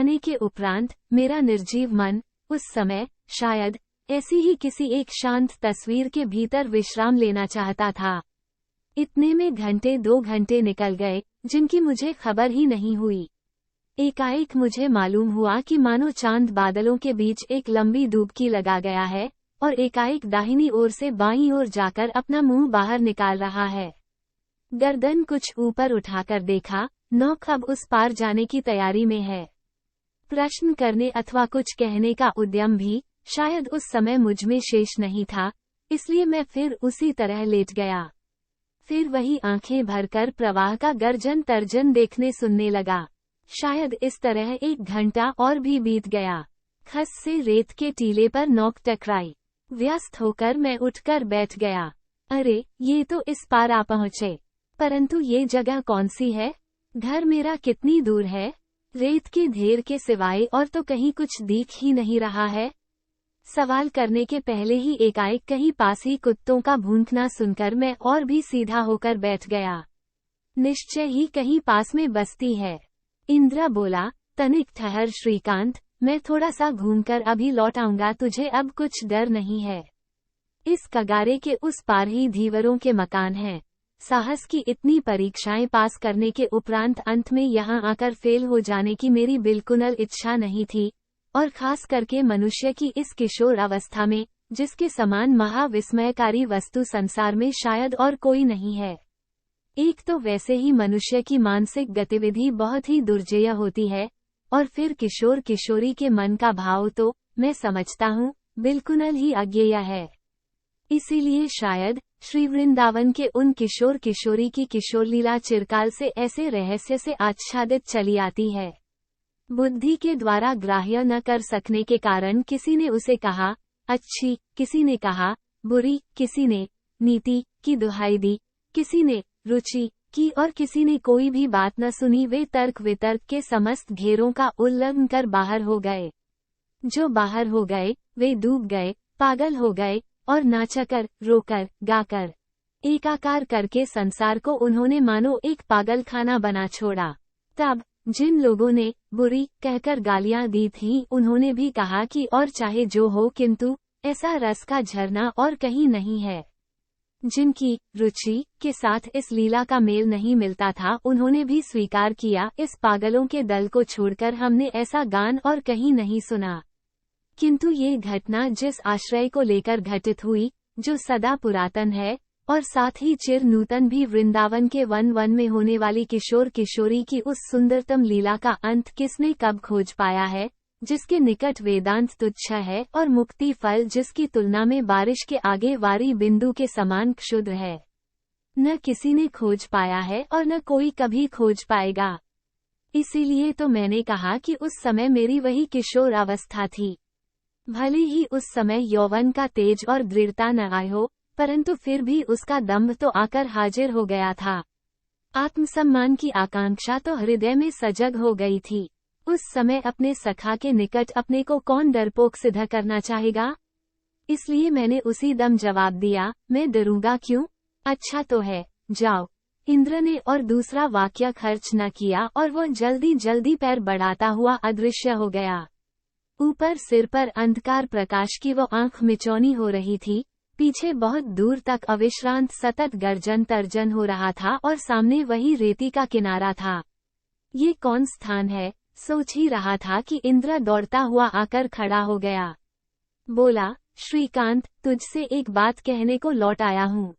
जाने के उपरांत मेरा निर्जीव मन उस समय शायद ऐसी ही किसी एक शांत तस्वीर के भीतर विश्राम लेना चाहता था। इतने में घंटे 2 घंटे निकल गए जिनकी मुझे खबर ही नहीं हुई। एकाएक मुझे मालूम हुआ कि मानो चांद बादलों के बीच एक लंबी डुबकी लगा गया है और एकाएक दाहिनी ओर से बाईं ओर जाकर अपना मुंह बाहर निकाल रहा है। गर्दन कुछ ऊपर उठाकर देखा, नौक अब उस पार जाने की तैयारी में है। प्रश्न करने अथवा कुछ कहने का उद्यम भी शायद उस समय मुझ में शेष नहीं था, इसलिए मैं फिर उसी तरह लेट गया। फिर वही आंखें भरकर प्रवाह का गर्जन तर्जन देखने सुनने लगा। शायद इस तरह 1 घंटा और भी बीत गया। खस से रेत के टीले पर नोक टकराई। व्यस्त होकर मैं उठकर बैठ गया। अरे, ये तो इस पार आ पहुँचे। परंतु ये जगह कौन सी है? घर मेरा कितनी दूर है? रेत के ढेर के सिवाय और तो कहीं कुछ दिख ही नहीं रहा है। सवाल करने के पहले ही एकाएक कहीं पास ही कुत्तों का भूंकना सुनकर मैं और भी सीधा होकर बैठ गया। निश्चय ही कहीं पास में बस्ती है। इंद्रा बोला, तनिक ठहर श्रीकांत, मैं थोड़ा सा घूमकर अभी लौट आऊंगा, तुझे अब कुछ डर नहीं है। इस कगारे के उस पार ही धीवरों के मकान हैं। साहस की इतनी परीक्षाएं पास करने के उपरांत अंत में यहाँ आकर फेल हो जाने की मेरी बिल्कुल इच्छा नहीं थी, और खास करके मनुष्य की इस किशोर अवस्था में, जिसके समान महाविस्मयकारी वस्तु संसार में शायद और कोई नहीं है। एक तो वैसे ही मनुष्य की मानसिक गतिविधि बहुत ही दुर्जेय होती है, और फिर किशोर किशोरी के मन का भाव तो, मैं समझता हूँ, बिल्कुल ही अज्ञेय है। इसीलिए शायद श्री वृंदावन के उन किशोर किशोरी की किशोर लीला चिरकाल से ऐसे रहस्य से आच्छादित चली आती है। बुद्धि के द्वारा ग्राह्य न कर सकने के कारण किसी ने उसे कहा अच्छी, किसी ने कहा बुरी, किसी ने नीति की दुहाई दी, किसी ने रुचि की, और किसी ने कोई भी बात न सुनी। वे तर्क वितर्क के समस्त घेरों का उल्लंघन कर बाहर हो गए। जो बाहर हो गए वे डूब गए, पागल हो गए, और नाचकर, रोकर, गाकर, एकाकार करके संसार को उन्होंने मानो एक पागलखाना बना छोड़ा। तब जिन लोगों ने बुरी कहकर गालियां दी थीं, उन्होंने भी कहा कि और चाहे जो हो, किंतु ऐसा रस का झरना और कहीं नहीं है। जिनकी रुचि के साथ इस लीला का मेल नहीं मिलता था, उन्होंने भी स्वीकार किया, इस पागलों के दल को छोड़कर हमने ऐसा गान और कहीं नहीं सुना। किंतु ये घटना जिस आश्रय को लेकर घटित हुई, जो सदा पुरातन है और साथ ही चिर नूतन भी, वृंदावन के वन वन में होने वाली किशोर किशोरी की उस सुंदरतम लीला का अंत किसने कब खोज पाया है, जिसके निकट वेदांत तुच्छ है और मुक्ति फल जिसकी तुलना में बारिश के आगे वारी बिंदु के समान क्षुद्र है। न किसी ने खोज पाया है और न कोई कभी खोज पाएगा। इसीलिए तो मैंने कहा कि उस समय मेरी वही किशोर अवस्था थी। भले ही उस समय यौवन का तेज और दृढ़ता न आए हो, परंतु फिर भी उसका दम्भ तो आकर हाजिर हो गया था। आत्मसम्मान की आकांक्षा तो हृदय में सजग हो गई थी। उस समय अपने सखा के निकट अपने को कौन डरपोक सिद्ध करना चाहेगा? इसलिए मैंने उसी दम जवाब दिया, मैं डरूंगा क्यों? अच्छा तो है, जाओ। इंद्र ने और दूसरा वाक्य खर्च न किया और वो जल्दी जल्दी पैर बढ़ाता हुआ अदृश्य हो गया। ऊपर सिर पर अंधकार प्रकाश की वो आंख मिचौनी हो रही थी, पीछे बहुत दूर तक अविश्रांत सतत गर्जन तर्जन हो रहा था, और सामने वही रेती का किनारा था। ये कौन स्थान है, सोच ही रहा था कि इंद्र दौड़ता हुआ आकर खड़ा हो गया। बोला, श्रीकांत, तुझसे एक बात कहने को लौट आया हूँ।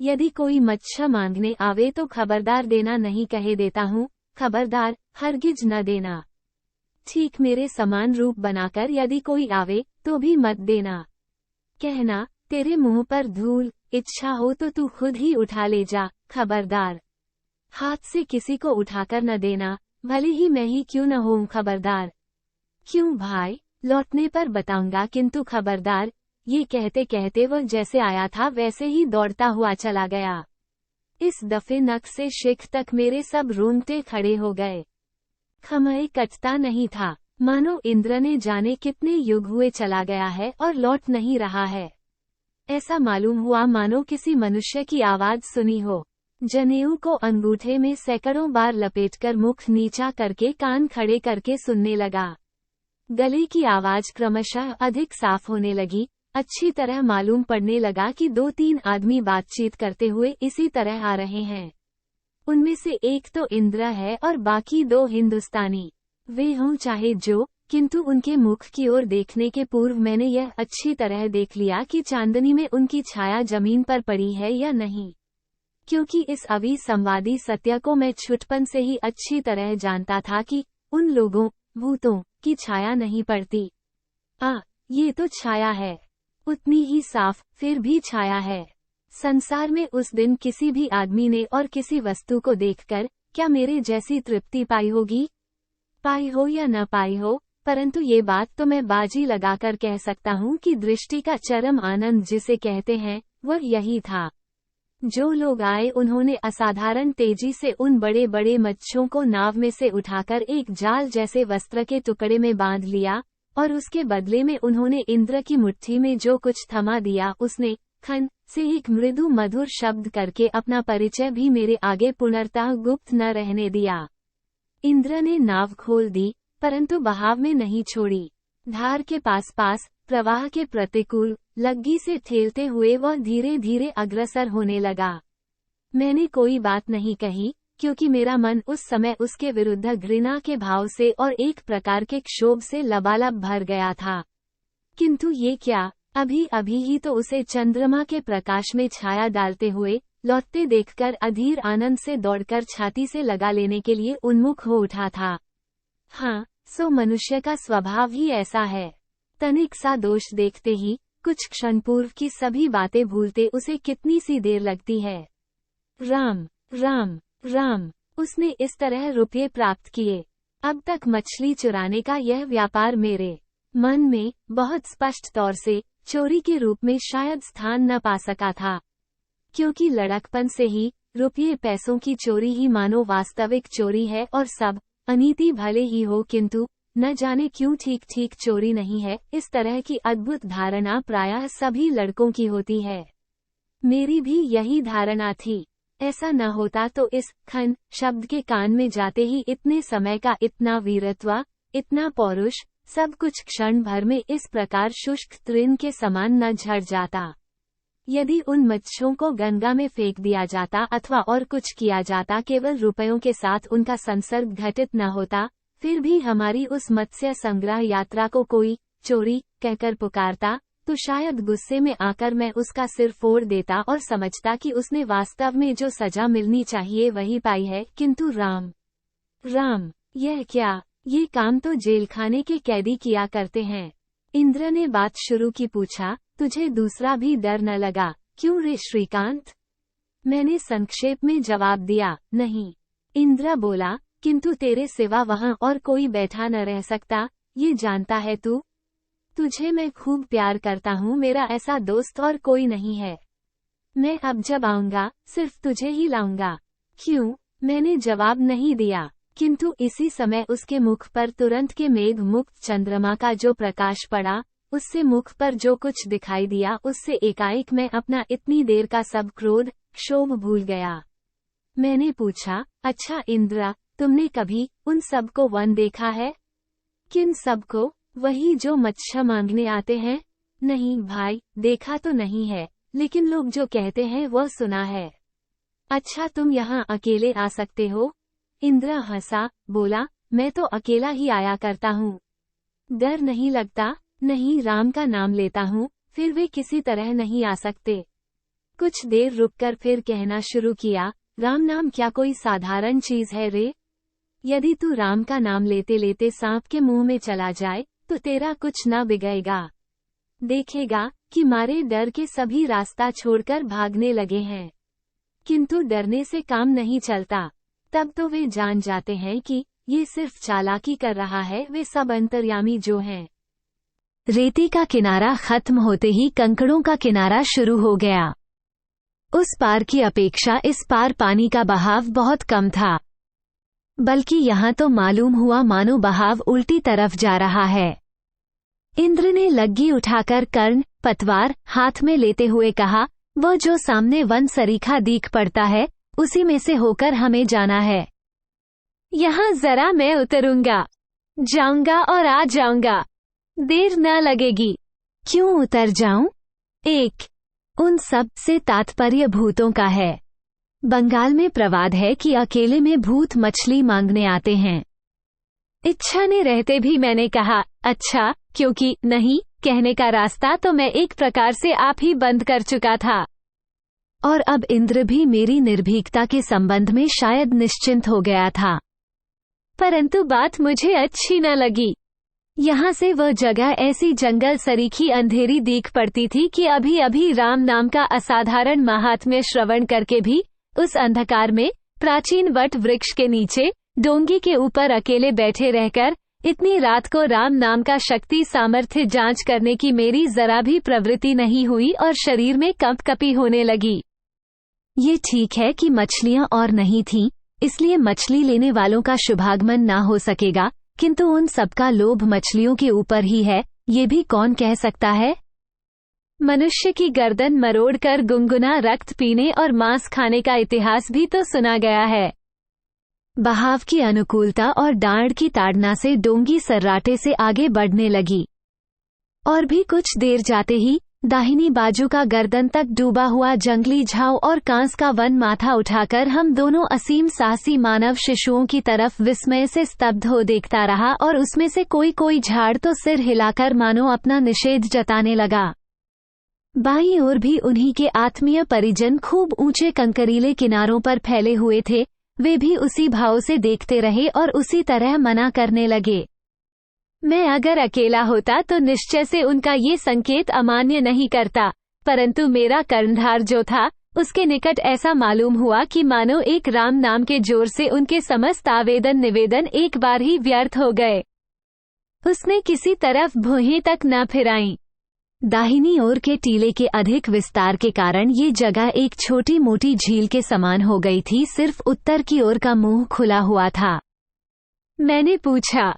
यदि कोई मच्छा मांगने आवे तो खबरदार देना नहीं कहे देता हूँ, खबरदार, हरगिज न देना। ठीक मेरे समान रूप बनाकर यदि कोई आवे तो भी मत देना। कहना, तेरे मुंह पर धूल, इच्छा हो तो तू खुद ही उठा ले जा, खबरदार। हाथ से किसी को उठाकर न देना, भले ही मैं ही क्यों न हूँ, खबरदार। क्यों भाई, लौटने पर बताऊंगा, किंतु खबरदार। ये कहते कहते वो जैसे आया था वैसे ही दौड़ता हुआ चला गया। इस दफे नक से शिख तक मेरे सब रोंगटे खड़े हो गए। खमय कटता नहीं था, मानो इंद्र ने जाने कितने युग हुए चला गया है और लौट नहीं रहा है। ऐसा मालूम हुआ मानो किसी मनुष्य की आवाज सुनी हो। जनेऊ को अंगूठे में सैकड़ों बार लपेटकर मुख नीचा करके कान खड़े करके सुनने लगा। गले की आवाज क्रमशः अधिक साफ होने लगी। अच्छी तरह मालूम पड़ने लगा कि 2-3 आदमी बातचीत करते हुए इसी तरह आ रहे हैं। उनमें से एक तो इंद्र है और बाकी 2 हिंदुस्तानी। वे हों चाहे जो, किंतु उनके मुख की ओर देखने के पूर्व मैंने यह अच्छी तरह देख लिया कि चांदनी में उनकी छाया जमीन पर पड़ी है या नहीं, क्योंकि इस अविसंवादी सत्य को मैं छुटपन से ही अच्छी तरह जानता था कि उन लोगों, भूतों की छाया नहीं पड़ती। ये तो छाया है, उतनी ही साफ, फिर भी छाया है। संसार में उस दिन किसी भी आदमी ने और किसी वस्तु को देखकर क्या मेरे जैसी तृप्ति पाई होगी? पाई हो या न पाई हो, परंतु ये बात तो मैं बाजी लगाकर कह सकता हूँ कि दृष्टि का चरम आनंद जिसे कहते हैं, वह यही था। जो लोग आए उन्होंने असाधारण तेजी से उन बड़े बड़े मच्छों को नाव में से उठाकर एक जाल जैसे वस्त्र के टुकड़े में बांध लिया, और उसके बदले में उन्होंने इंद्र की मुट्ठी में जो कुछ थमा दिया उसने खन से एक मृदु मधुर शब्द करके अपना परिचय भी मेरे आगे पूर्णतः गुप्त न रहने दिया। इंद्र ने नाव खोल दी, परंतु बहाव में नहीं छोड़ी। धार के पास पास, प्रवाह के प्रतिकूल, लग्गी से ठेलते हुए वह धीरे धीरे अग्रसर होने लगा। मैंने कोई बात नहीं कही, क्योंकि मेरा मन उस समय उसके विरुद्ध घृणा के भाव से और एक प्रकार के क्षोभ से लबालब भर गया था। किंतु ये क्या, अभी अभी ही तो उसे चंद्रमा के प्रकाश में छाया डालते हुए लौटते देखकर अधीर आनंद से दौड़कर छाती से लगा लेने के लिए उन्मुख हो उठा था। हाँ, सो मनुष्य का स्वभाव ही ऐसा है। तनिक सा दोष देखते ही, कुछ क्षण पूर्व की सभी बातें भूलते उसे कितनी सी देर लगती है। राम राम राम, उसने इस तरह रुपये प्राप्त किए। अब तक मछली चुराने का यह व्यापार मेरे मन में बहुत स्पष्ट तौर से चोरी के रूप में शायद स्थान न पा सका था, क्योंकि लड़कपन से ही रुपये पैसों की चोरी ही मानो वास्तविक चोरी है और सब अनीति भले ही हो किंतु न जाने क्यों ठीक ठीक चोरी नहीं है, इस तरह की अद्भुत धारणा प्रायः सभी लड़कों की होती है। मेरी भी यही धारणा थी। ऐसा न होता तो इस खन शब्द के कान में जाते ही इतने समय का इतना वीरत्व, इतना पौरुष, सब कुछ क्षण भर में इस प्रकार शुष्क तृण के समान न झड़ जाता। यदि उन मच्छों को गंगा में फेंक दिया जाता अथवा और कुछ किया जाता, केवल रुपयों के साथ उनका संसर्ग घटित न होता, फिर भी हमारी उस मत्स्य संग्रह यात्रा को कोई चोरी कहकर पुकारता, तो शायद गुस्से में आकर मैं उसका सिर फोड़ देता और समझता कि उसने वास्तव में जो सजा मिलनी चाहिए वही पाई है। किंतु राम राम, यह क्या, ये काम तो जेलखाने के कैदी किया करते हैं। इंद्र ने बात शुरू की। पूछा, तुझे दूसरा भी डर न लगा क्यों रे श्रीकांत? मैंने संक्षेप में जवाब दिया, नहीं। इंद्र बोला, किंतु तेरे सिवा वहाँ और कोई बैठा न रह सकता, ये जानता है तू? तुझे मैं खूब प्यार करता हूँ, मेरा ऐसा दोस्त और कोई नहीं है। मैं अब जब आऊंगा सिर्फ तुझे ही लाऊंगा। क्यों? मैंने जवाब नहीं दिया, किंतु इसी समय उसके मुख पर तुरंत के मेघ मुक्त चंद्रमा का जो प्रकाश पड़ा, उससे मुख पर जो कुछ दिखाई दिया, उससे एकाएक मैं अपना इतनी देर का सब क्रोध क्षोभ भूल गया। मैंने पूछा, अच्छा इंद्र, तुमने कभी उन सब को वन देखा है? किन सब को? वही जो मत्स्य मांगने आते हैं? नहीं भाई, देखा तो नहीं है, लेकिन लोग जो कहते हैं वह सुना है। अच्छा, तुम यहाँ अकेले आ सकते हो? इंद्र हंसा, बोला, मैं तो अकेला ही आया करता हूँ। डर नहीं लगता? नहीं, राम का नाम लेता हूँ, फिर वे किसी तरह नहीं आ सकते। कुछ देर रुककर फिर कहना शुरू किया, राम नाम क्या कोई साधारण चीज है रे? यदि तू राम का नाम लेते लेते सांप के मुंह में चला जाए तो तेरा कुछ न बिगड़ेगा। देखेगा कि मारे डर के सभी रास्ता छोड़कर भागने लगे हैं। किंतु डरने से काम नहीं चलता, तब तो वे जान जाते हैं कि ये सिर्फ चालाकी कर रहा है। वे सब अंतर्यामी जो हैं। रेती का किनारा खत्म होते ही कंकड़ों का किनारा शुरू हो गया। उस पार की अपेक्षा इस पार पानी का बहाव बहुत कम था, बल्कि यहाँ तो मालूम हुआ मानो बहाव उल्टी तरफ जा रहा है। इंद्र ने लग्गी उठाकर कर्ण पतवार हाथ में लेते हुए कहा, वह जो सामने वन सरीखा दिख पड़ता है उसी में से होकर हमें जाना है। यहाँ जरा मैं उतरूंगा, जाऊंगा और आ जाऊंगा, देर न लगेगी। क्यों उतर जाऊं? एक, उन सब से तात्पर्य भूतों का है। बंगाल में प्रवाद है कि अकेले में भूत मछली मांगने आते हैं। इच्छा ने रहते भी मैंने कहा अच्छा, क्योंकि नहीं कहने का रास्ता तो मैं एक प्रकार से आप ही बंद कर चुका था। और अब इंद्र भी मेरी निर्भीकता के संबंध में शायद निश्चिंत हो गया था। परंतु बात मुझे अच्छी न लगी। यहाँ से वह जगह ऐसी जंगल सरीखी अंधेरी दिख पड़ती थी कि अभी अभी राम नाम का असाधारण महात्म्य श्रवण करके भी उस अंधकार में प्राचीन वट वृक्ष के नीचे डोंगी के ऊपर अकेले बैठे रहकर इतनी रात को राम नाम का शक्ति सामर्थ्य जांच करने की मेरी जरा भी प्रवृत्ति नहीं हुई और शरीर में कंपकपी होने लगी। ये ठीक है कि मछलियां और नहीं थीं, इसलिए मछली लेने वालों का शुभागमन ना हो सकेगा, किंतु उन सबका लोभ मछलियों के ऊपर ही है, ये भी कौन कह सकता है? मनुष्य की गर्दन मरोड़कर गुनगुना रक्त पीने और मांस खाने का इतिहास भी तो सुना गया है। बहाव की अनुकूलता और डांड की ताड़ना से डोंगी सर्राटे से आगे बढ़ने लगी। और भी कुछ देर जाते ही दाहिनी बाजू का गर्दन तक डूबा हुआ जंगली झाव और कांस का वन माथा उठाकर हम दोनों असीम साहसी मानव शिशुओं की तरफ विस्मय से स्तब्ध हो देखता रहा और उसमें से कोई कोई झाड़ तो सिर हिलाकर मानो अपना निषेध जताने लगा। बाईं ओर भी उन्हीं के आत्मीय परिजन खूब ऊंचे कंकरीले किनारों पर फैले हुए थे, वे भी उसी भाव से देखते रहे और उसी तरह मना करने लगे। मैं अगर अकेला होता तो निश्चय से उनका ये संकेत अमान्य नहीं करता, परंतु मेरा कर्णधार जो था उसके निकट ऐसा मालूम हुआ कि मानो एक राम नाम के जोर से उनके समस्त आवेदन निवेदन एक बार ही व्यर्थ हो गए। उसने किसी तरफ भुहें तक न फिराई। दाहिनी ओर के टीले के अधिक विस्तार के कारण ये जगह एक छोटी मोटी झील के समान हो गई थी, सिर्फ उत्तर की ओर का मुंह खुला हुआ था। मैंने पूछा,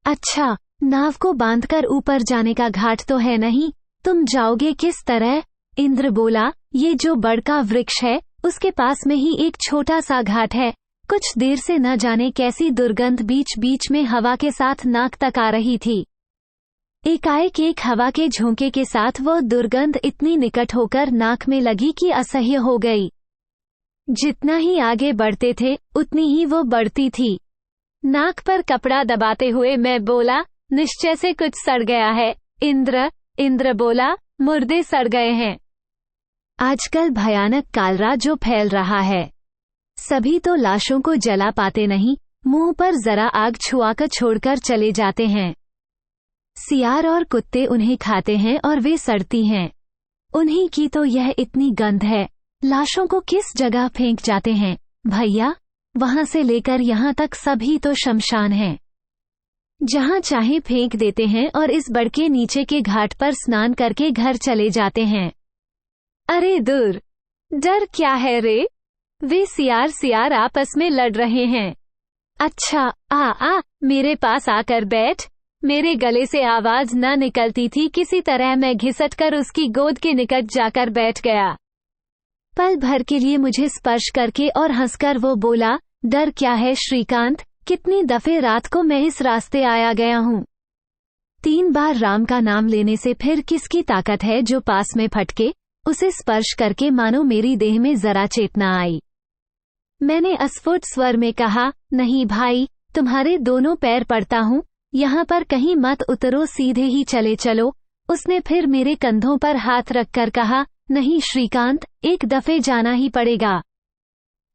अच्छा, नाव को बांधकर ऊपर जाने का घाट तो है नहीं, तुम जाओगे किस तरह? इंद्र बोला, ये जो बड़का वृक्ष है उसके पास में ही एक छोटा सा घाट है। कुछ देर से न जाने कैसी दुर्गंध बीच बीच में हवा के साथ नाक तक आ रही थी। एकाएक एक हवा के झोंके के साथ वह दुर्गंध इतनी निकट होकर नाक में लगी कि असह्य हो गई। जितना ही आगे बढ़ते थे उतनी ही वो बढ़ती थी। नाक पर कपड़ा दबाते हुए मैं बोला, निश्चय से कुछ सड़ गया है। इंद्र बोला, मुर्दे सड़ गए हैं। आजकल भयानक कालरा जो फैल रहा है, सभी तो लाशों को जला पाते नहीं, मुंह पर जरा आग छुआकर छोड़कर चले जाते हैं। सियार और कुत्ते उन्हें खाते हैं और वे सड़ती हैं। उन्हीं की तो यह इतनी गंध है। लाशों को किस जगह फेंक जाते हैं भैया? वहां से लेकर यहाँ तक सभी तो शमशान हैं। जहाँ चाहे फेंक देते हैं और इस बड़के नीचे के घाट पर स्नान करके घर चले जाते हैं। अरे दूर, डर क्या है रे? वे सियार आपस में लड़ रहे हैं। अच्छा, आ मेरे पास आकर बैठ। मेरे गले से आवाज न निकलती थी, किसी तरह मैं घिसटकर उसकी गोद के निकट जाकर बैठ गया। पल भर के लिए मुझे स्पर्श करके और हंसकर वो बोला, डर क्या है श्रीकांत, कितनी दफे रात को मैं इस रास्ते आया गया हूँ। 3 बार राम का नाम लेने से फिर किसकी ताकत है जो पास में फटके? उसे स्पर्श करके मानो मेरी देह में जरा चेतना आई। मैंने अस्फुट स्वर में कहा, नहीं भाई, तुम्हारे दोनों पैर पड़ता हूँ, यहाँ पर कहीं मत उतरो, सीधे ही चले चलो। उसने फिर मेरे कंधों पर हाथ रखकर कहा, नहीं श्रीकांत, एक दफे जाना ही पड़ेगा।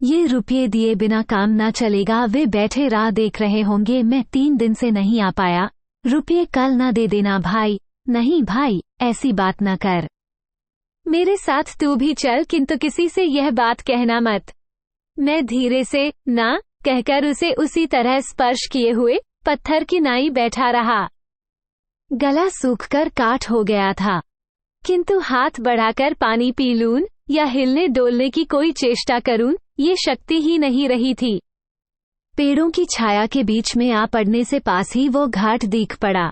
ये रुपये दिए बिना काम ना चलेगा। वे बैठे राह देख रहे होंगे, मैं 3 दिन से नहीं आ पाया। रुपये कल ना दे देना भाई। नहीं भाई, ऐसी बात ना कर। मेरे साथ तू भी चल, किंतु किसी से यह बात कहना मत। मैं धीरे से ना कहकर उसे उसी तरह स्पर्श किए हुए पत्थर की नाई बैठा रहा। गला सूखकर काठ हो गया था, किंतु हाथ बढ़ाकर पानी पी लूं या हिलने डोलने की कोई चेष्टा करूं, ये शक्ति ही नहीं रही थी। पेड़ों की छाया के बीच में आ पड़ने से पास ही वो घाट दिख पड़ा।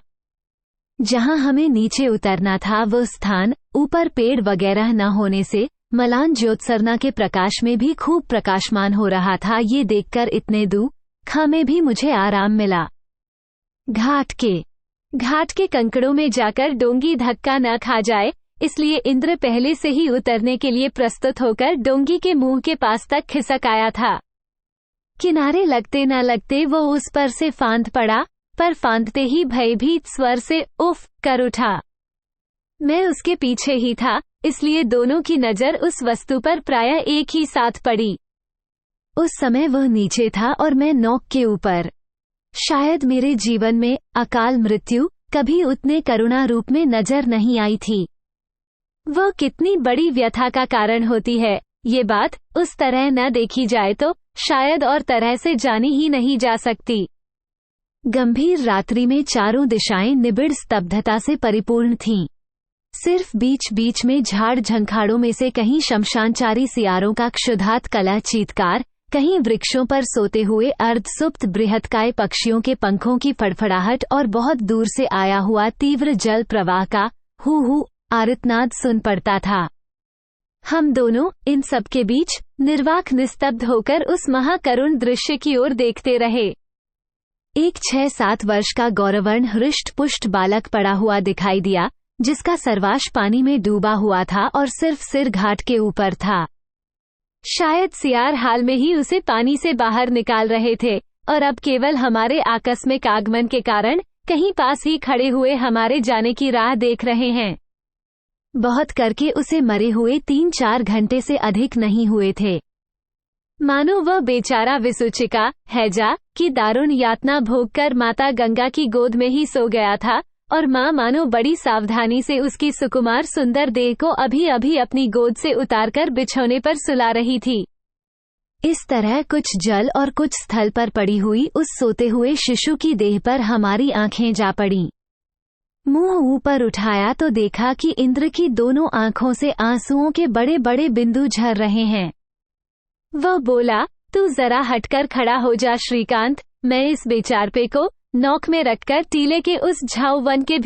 जहां हमें नीचे उतरना था वो स्थान ऊपर पेड़ वगैरह न होने से मलान ज्योत्सना के प्रकाश में भी खूब प्रकाशमान हो रहा था। ये देखकर इतने दुख में भी मुझे आराम मिला। घाट के कंकड़ों में जाकर डोंगी धक्का न खा जाए, इसलिए इंद्र पहले से ही उतरने के लिए प्रस्तुत होकर डोंगी के मुंह के पास तक खिसक आया था। किनारे लगते न लगते वो उस पर से फांद पड़ा, पर फांदते ही भयभीत स्वर से उफ कर उठा। मैं उसके पीछे ही था, इसलिए दोनों की नजर उस वस्तु पर प्रायः एक ही साथ पड़ी। उस समय वह नीचे था और मैं नौक के ऊपर। शायद मेरे जीवन में अकाल मृत्यु कभी उतने करुणा रूप में नजर नहीं आई थी। वह कितनी बड़ी व्यथा का कारण होती है, ये बात उस तरह न देखी जाए तो शायद और तरह से जानी ही नहीं जा सकती। गंभीर रात्रि में चारों दिशाएं निबिड़ स्तब्धता से परिपूर्ण थीं। सिर्फ बीच बीच में झाड़ झंखाड़ों में से कहीं शमशानचारी सियारों का क्षुधात कलह चीत्कार, कहीं वृक्षों पर सोते हुए अर्धसुप्त बृहत्काय पक्षियों के पंखों की फड़फड़ाहट और बहुत दूर से आया हुआ तीव्र जल प्रवाह का हू आर्तनाद सुन पड़ता था। हम दोनों इन सब के बीच निर्वाक निस्तब्ध होकर उस महाकरुण दृश्य की ओर देखते रहे। एक 6-7 वर्ष का गौरवर्ण हृष्ट पुष्ट बालक पड़ा हुआ दिखाई दिया, जिसका सर्वाश पानी में डूबा हुआ था और सिर्फ सिर घाट के ऊपर था। शायद सियार हाल में ही उसे पानी से बाहर निकाल रहे थे और अब केवल हमारे आकस्मिक आगमन के कारण कहीं पास ही खड़े हुए हमारे जाने की राह देख रहे हैं। बहुत करके उसे मरे हुए 3-4 घंटे से अधिक नहीं हुए थे। मानो वह बेचारा विसूचिका हैजा की दारुण यातना भोगकर माता गंगा की गोद में ही सो गया था और माँ मानो बड़ी सावधानी से उसकी सुकुमार सुंदर देह को अभी अभी अपनी गोद से उतारकर बिछौने पर सुला रही थी। इस तरह कुछ जल और कुछ स्थल पर पड़ी हुई उस सोते हुए शिशु की देह पर हमारी आंखें जा पड़ीं। मुंह ऊपर उठाया तो देखा कि इंद्र की दोनों आंखों से आंसुओं के बड़े बड़े बिंदु झर रहे हैं। वह बोला, तू जरा हटकर खड़ा हो जा श्रीकांत। मैं इस बेचारपे को नौक में रखकर टीले के उस झाऊ वन के